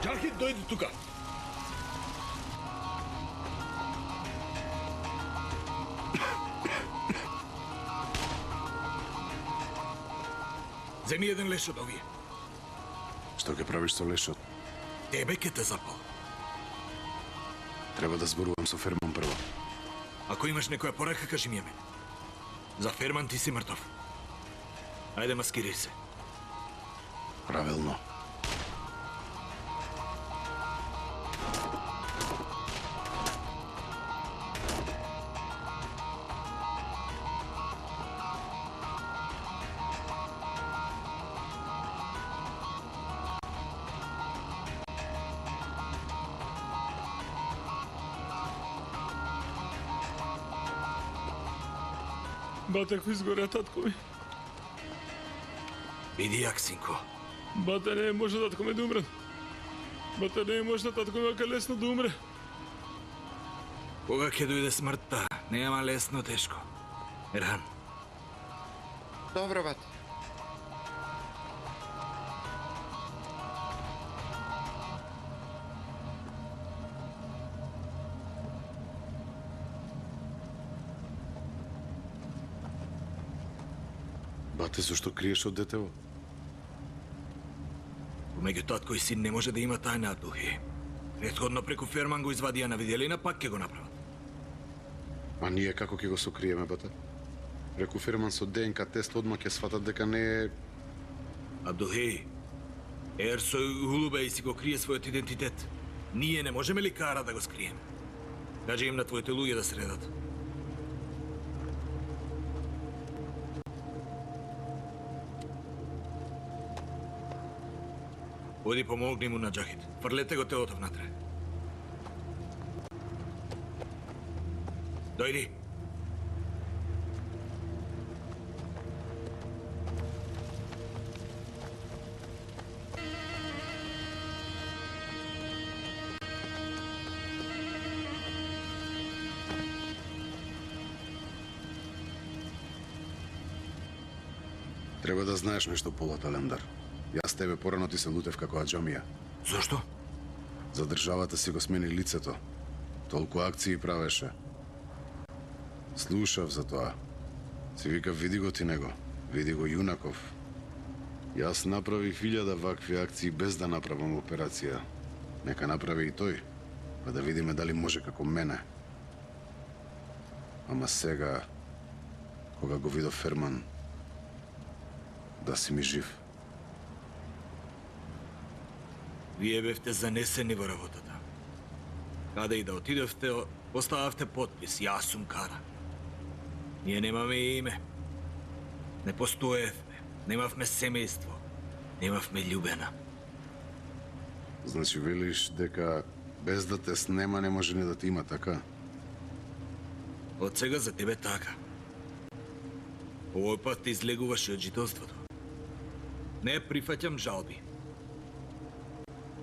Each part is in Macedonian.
Джахид, дојди тука. Земи еден леш од овие. Што ќе правиш со лешот? Тебе ке те запал. Треба да зборувам со Ферман прво. Ако имаш некоја порака, кажи ми ја мене. За Ферман ти си мртов. Ајде, маскирај се. Правилно. Бате, ако изгоря татко ми. Биди јак, синко. Бате, не е можно татко ми да умре. Бате, не е можно татко ми вака лесно да умре. Кога ќе дојде смртта, нема лесно тешко. Ерхан. Добро, бате. Бате, зашто криеш од детево? Помеѓу татко и син не може да има тајна, Абдулхи. Претходно преку Ферман го извадија на виделина, пак ќе го направат. А ние како ќе го сокриеме, бате? Преку Ферман со ДНК тест одма ќе сватат дека не е... Абдулхи, Ерсо Улубеј си го крие својот идентитет. Ние не можеме ли кара да го скриеме? Кажи им на твоите луѓе да средат. Оди помогни му на Джахид. Фрлете го телото внатре. Дојди. Треба да знаеш нешто, Полат Алемдар. Јас тебе порано ти се лутев како аџамија. Зошто? За државата си го смени лицето. Толку акции правеше. Слушав за тоа. Си вика, види го ти него. Види го Јунаков. Јас направих 1000 вакви акции без да направам операција. Нека направи и тој, па да видиме дали може како мене. Ама сега, кога го видов Ферман, да си ми жив. Вие бевте занесени во работата. Каде и да отидовте, постававте подпис, јас сум Кара. Ние немаме име. Не постоевме, немавме семејство, немавме љубена. Значи велиш дека без да те снема не може ни да ти има, така? Од сега за тебе така. Овој пат те излегуваше од жителството. Не прифаќам жалби.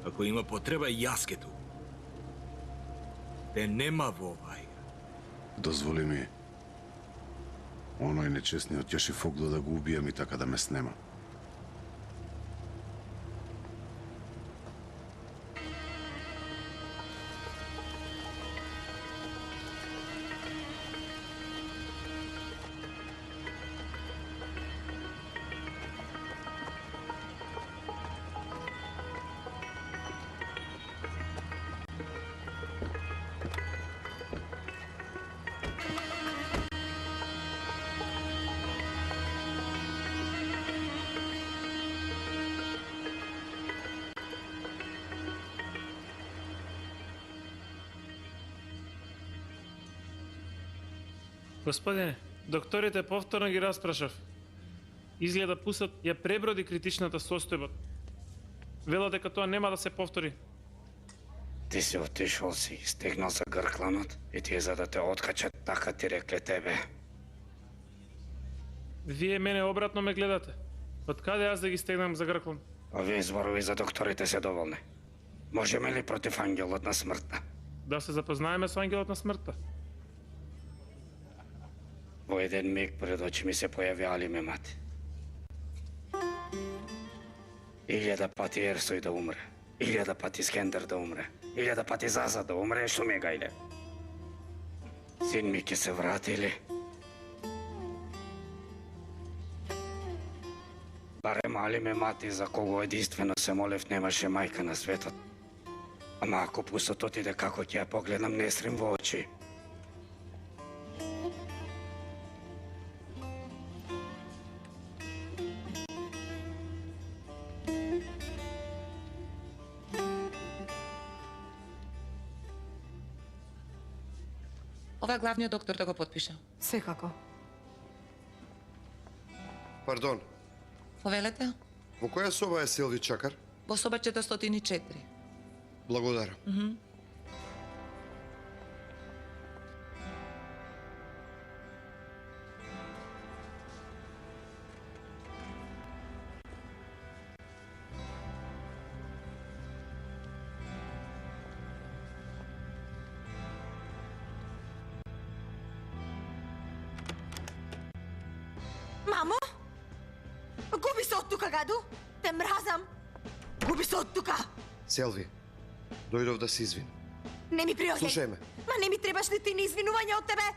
Ако има потреба, јас ке ту. Те нема во овај. Дозволи ми оној нечестниот Јашиф Оглу да го убијам и така да ме снема. Господине, докторите повторно ги распрашав. Изгледа пусот ја преброди критичната состојба. Велат дека тоа нема да се повтори. Ти си отишол си, стегнал за гркланот и ти е за да те откачат, така ти рекле тебе. Вие мене обратно ме гледате. Од каде јас да ги стегнам за грклан? Овие зборови за докторите се доволни. Можеме ли против ангелот на смртта? Да се запознаеме со ангелот на смртта. Во еден миг пред очи ми се појави Али Мемат. 1000 пати Ерсој да умре. 1000 пати Скендер да умре, 1000 пати Заза да умре, што ми гајле. Син ми ќе се врати или? Барем али ме мати за кого единствено се молев немаше мајка на светот. Ама ако пустот отиде како ќе ја погледам, не срим во очи. Ова е главниот доктор да го потпише. Секако. Пардон, Повелете? во која соба е Силви Чакар? Во соба 404. Благодарам. Мамо? Губи се од тука, гаду! Те мразам! Губи се од тука! Селви, дојдов да се извинам. Не ми приоѓај! Слушај ме. Ма не ми требаш нити ни извинување од тебе!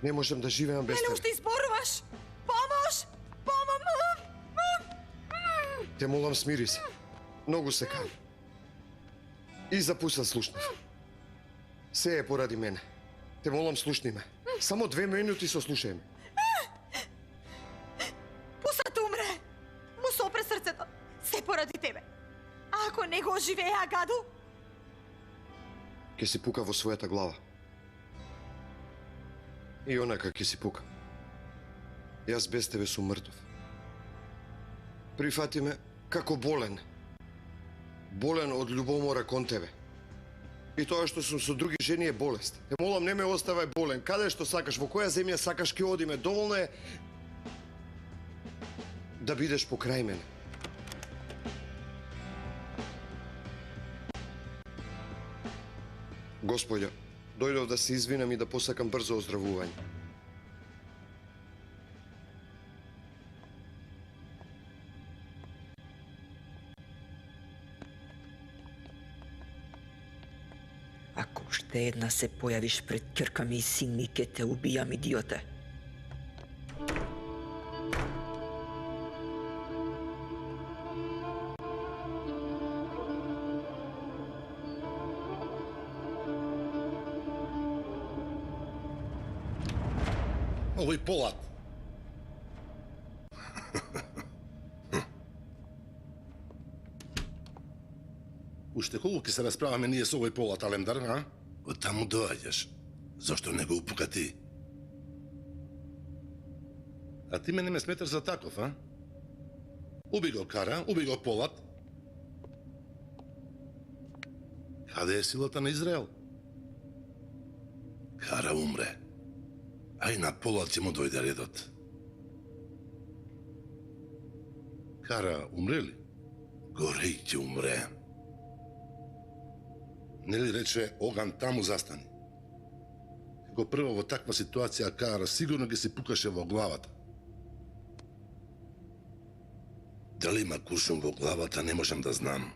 Не можам да живеам без Мене тебе. уште изборуваш! Помош! Те молам, смири се. Многу се кај. И за пуса слушнав. Се е поради мене. Те молам, слушни ме. Само 2 минути со слушај ме. Пусата умре! Му сопре срцето. Се поради тебе. А ако не го оживеа, гаду? Ке си пука во својата глава. И онака ке си пука. Јас без тебе сум мртов. Прифати ме како болен. Болен од љубомора кон тебе. И тоа што сум со други жени е болест. Те молам, не ме оставај болен. Каде што сакаш, во која земја сакаш, ке одиме. Доволно е да бидеш покрај мене. Господја, дојдов да се извинам и да посакам брзо оздравување. Ако уште една се појавиш пред ќрка ми и син ми, ке те убијам, идиоте. Овој полат. Уште колку ќе се расправаме ние со овој полат, Алемдар, а? Од таму доаѓаш. Зошто не го упука ти? А ти мене ме сметаш за таков, а? Уби го Кара, уби го полат. Каде е силата на Израел? Кара умре. А и на полат ќе му дојде редот. Кара умре ли? Гореј ќе умре. Нели рече Оган таму застани? Како прво во таква ситуација Кара сигурно ги се пукаше во главата. Дали има куршум во главата, не можам да знам.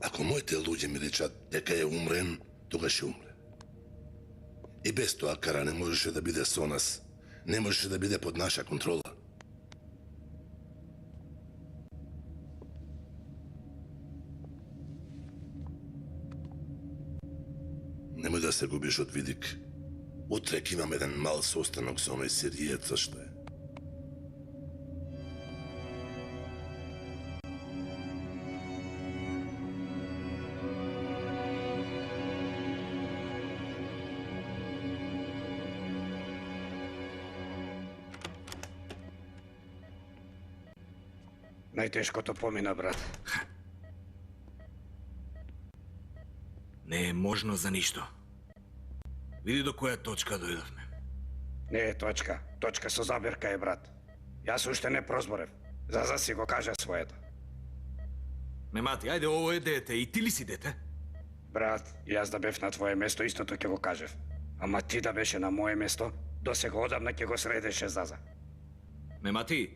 Ако моите луѓе ми речат дека е умрен, тогаш е умрен. И без тоа Кара не можеше да биде со нас, не можеше да биде под наша контрола. Немој да се губиш од видик. Утре ќе имам еден мал состанок со оној сириец што е. Најтешкото помина, брат. Не е можно за ништо. Види до која точка дојдовме. Не е точка. Точка со забирка е, брат. Јас уште не прозборев. Заза си го кажа своето. Мемати, ајде, ово е дете. И ти ли си дете? Брат, јас да бев на твое место, истото ќе го кажев. Ама ти да беше на мое место, досега одамна ќе го средеше Заза. Мемати,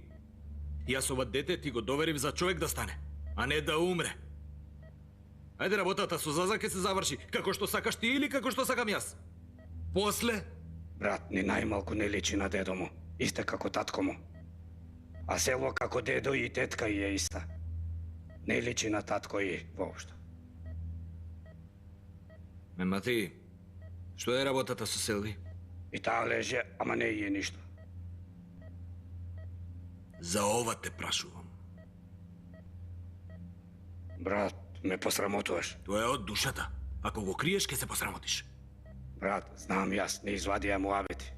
Јас ова дете ти го доверив за човек да стане, а не да умре. Ајде работата со Заза ке се заврши, како што сакаш ти или како што сакам јас. После, Брат, ни најмалку не личи на дедо му, исте како татко му. А село како дедо и тетка и е иста. Не личи на татко и воопшто. Мемати, што е работата со Селви? И таа леже, ама не и е ништо. За ова те прашувам. Брат, ме посрамотуваш. Тоа е од душата. Ако го криеш, ке се посрамотиш. Брат, знам јас, не извадија муабети.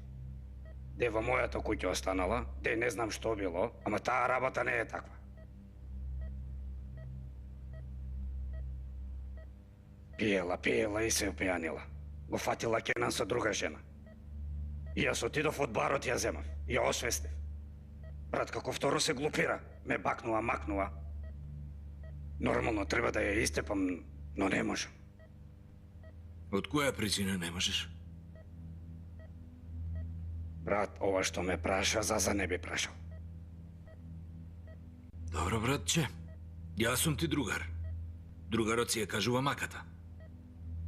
Де во мојата куќа останала, де не знам што било, ама таа работа не е таква. Пиела и се опијанила. Го фатила Кенан со друга жена. И јас отидов од барот ја земав, ја освестив. Брат, како второ се глупира, ме бакнува, макнува. Нормално треба да ја истепам, но не можам. Од која причина не можеш? Брат, ова што ме праша, Заза не би прашал. Добро, братче. Јас сум ти другар. Другарот си ја кажува маката.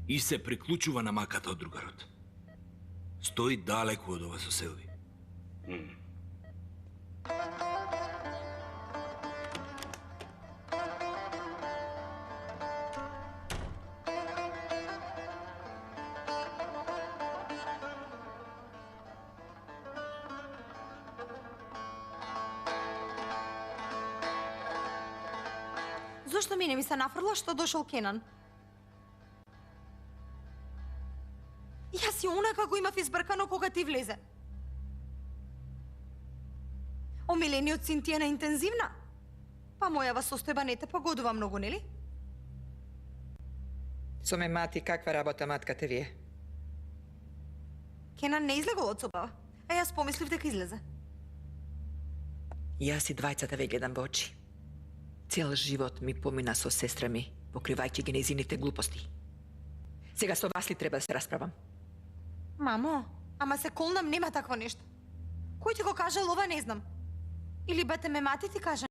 И се приклучува на маката од другарот. Стои далеку од ова со Селви. Зошто мене ми се нафрла што дошол Кенан? Јас и онака го имав избркано кога ти влезе. Омилениот син ти е на интензивна. Па мојава состојба не те погодува многу, нели? Со ме мати, каква работа маткате вие? Кенан не излегол од собава, а јас помислив дека излезе. Јас и двајцата ве гледам во очи. Цел живот ми помина со сестра ми, покривајќи ги нејзините глупости. Сега со вас ли треба да се расправам? Мамо, ама се колнам, нема такво нешто. Кој ти го кажал ова, не знам. Или бете ме мати ти кажа